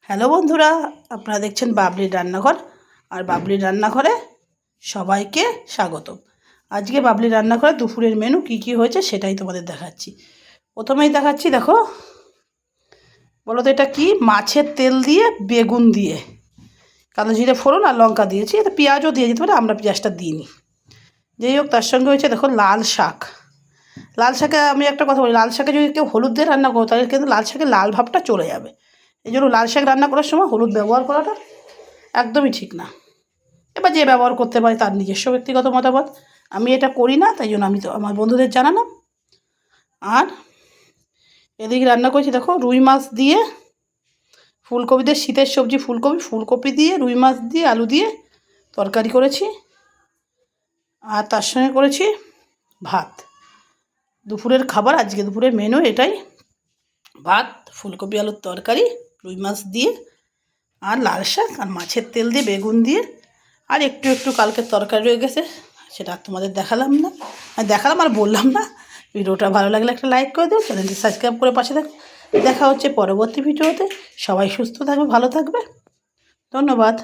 Hello বন্ধুরা, আপনারা দেখছেন বাবলির রান্নাঘর। আর বাবলির রান্নাঘরে সবাইকে স্বাগতম। আজকে বাবলির রান্নাঘরে দুপুরের মেনু কি কি হয়েছে সেটাই তোমাদের দেখাচ্ছি। প্রথমেই দেখাচ্ছি, দেখো বলো তো এটা কি? মাছের তেল দিয়ে বেগুন দিয়ে কালো জিরে ফোড়ন আর লঙ্কা দিয়েছি, এটা পেঁয়াজও দিয়ে যেতে পারে, আমরা পেঁয়াজটা দিইনি। যাই হোক, তার সঙ্গে হয়েছে দেখো লাল শাক। লাল শাকে আমি একটা কথা বলি, লাল শাকে যদি কেউ হলুদ দিয়ে রান্না করো তাহলে কিন্তু লাল শাকের লাল ভাবটা চলে যাবে। এই জন্য লাল শাক রান্না করার সময় হলুদ ব্যবহার করাটা একদমই ঠিক না। এবার যে ব্যবহার করতে পারে তার নিজস্ব ব্যক্তিগত মতামত। আমি এটা করি না, তাই জন্য আমি তো আমার বন্ধুদের জানালাম। আর এদিকে রান্না করেছি দেখো রুই মাছ দিয়ে ফুলকপিদের শীতের সবজি ফুলকপি দিয়ে রুই মাছ দিয়ে আলু দিয়ে তরকারি করেছি। আর তার সঙ্গে করেছি ভাত। দুপুরের খাবার, আজকে দুপুরের মেনু এটাই। ভাত, ফুলকপি আলুর তরকারি, রুই মাছ দিয়ে, আর লাল শাক, আর মাছের তেল দিয়ে বেগুন দিয়ে, আর একটু একটু কালকের তরকারি রয়ে গেছে, সেটা তোমাদের দেখালাম না, দেখালাম আর বললাম না। ভিডিওটা ভালো লাগলে একটা লাইক করে দিও, চ্যানেলটি সাবস্ক্রাইব করে পাশে থাকো। দেখা হচ্ছে পরবর্তী ভিডিওতে। সবাই সুস্থ থাকবে, ভালো থাকবে। ধন্যবাদ।